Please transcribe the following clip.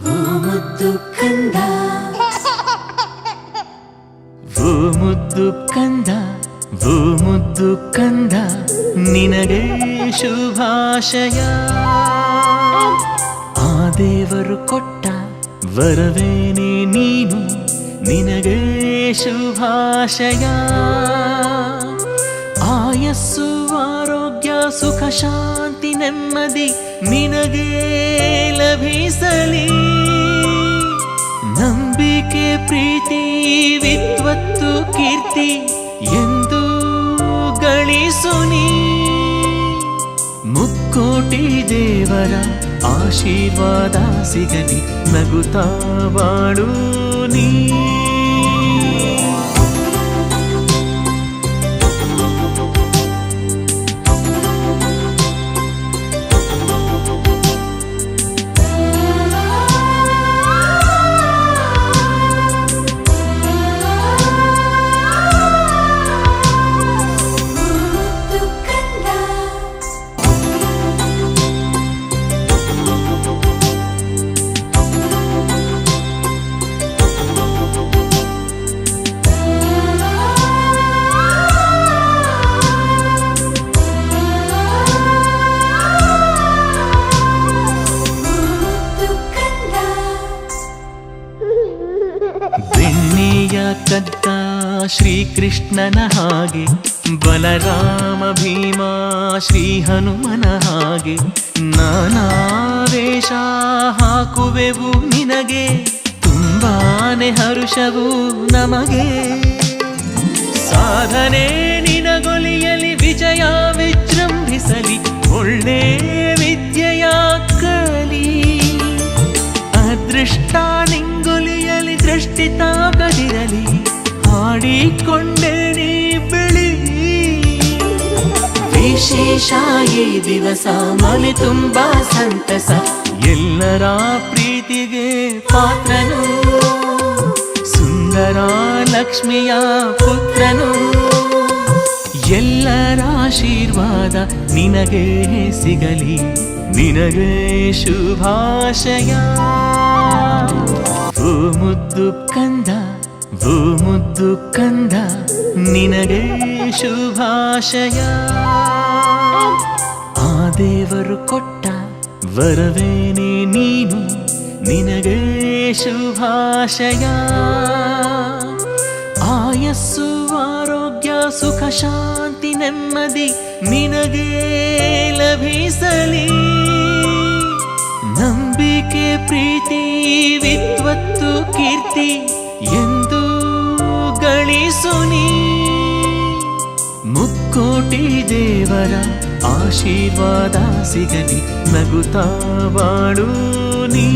ಓ ಮುದ್ದು ಕಂದ, ಓ ಮುದ್ದು ಕಂದ, ಓ ಮುದ್ದು ಕಂದ, ನಿನಗೆ ಶುಭಾಶಯ. ಆ ದೇವರು ಕೊಟ್ಟ ವರವೇನೆ ನೀನು, ನಿನಗೆ ಶುಭಾಶಯ. ಆಯಸ್ಸು ಆರೋಗ್ಯ ಸುಖ ಶಾಂತಿ ನೆಮ್ಮದಿ ನಿನಗೆ ಲಭಿಸಲಿ. ನಂಬಿಕೆ ಪ್ರೀತಿ ವಿದ್ವತ್ತು ಕೀರ್ತಿ ಎಂದು ಗಳಿಸು ನೀ. ಮುಕ್ಕೋಟಿ ದೇವರ ಆಶೀರ್ವಾದ ಸಿಗಲಿ, ನಗುತ್ತಾ ಬಾಳು ನೀ. ಬೆಣ್ಣೆಯ ಕದ್ದ ಶ್ರೀಕೃಷ್ಣನ ಹಾಗೆ, ಬಲರಾಮ ಭೀಮ ಶ್ರೀ ಹನುಮನ ಹಾಗೆ ನಾನಾ ವೇಷ ಹಾಕುವೆವು ನಿನಗೆ, ತುಂಬಾನೆ ಹರುಷವು ನಮಗೆ. ಸಾಧನೆ ನಿನಗೊಲಿಯಲಿ, ವಿಜಯ ವಿಜೃಂಭಿಸಲಿ, ಒಳ್ಳೆ ವಿದ್ಯೆಯ ಕಲಿ. ಅದೃಷ್ಟ ನಿಂಗೊಲಿಯಲಿ, ದೃಷ್ಟಿ ತಾಗದಿರಲಿ, ಹಾಡಿಕೊಂಡೆ ನೀ ಬೆಳಿ. ವಿಶೇಷ ಈ ದಿವಸ ಮನೆ ತುಂಬಾ ಸಂತಸ, ಎಲ್ಲರ ಪ್ರೀತಿಗೆ ಪಾತ್ರನು, ಸುಂದರ ಲಕ್ಷ್ಮಿಯ ಪುತ್ರನು. ಎಲ್ಲರ ಆಶೀರ್ವಾದ ನಿನಗೆ ಸಿಗಲಿ, ನಿನಗೆ ಶುಭಾಶಯ. ಓ ಮುದ್ದು ಕಂದ, ಓ ಮುದ್ದು ಕಂದ, ನಿನಗೆ ಶುಭಾಶಯ. ಆ ದೇವರು ಕೊಟ್ಟ ವರವೇನೆ ನೀನು, ನಿನಗೆ ಶುಭಾಶಯ. ಆಯಸ್ಸು ಆರೋಗ್ಯ ಸುಖ ಶಾಂತಿ ನೆಮ್ಮದಿ ನಿನಗೆ ಲಭಿಸಲಿ. ನಂಬಿಕೆ ಪ್ರೀತಿ ವಿದ್ವತ್ತು ಕೀರ್ತಿ ಎಂದು ಗಳಿಸು ನೀ. ಮುಕ್ಕೋಟಿ ದೇವರ ಆಶೀರ್ವಾದ ಸಿಗಲಿ, ನಗುತ್ತಾ ಬಾಳು ನೀ.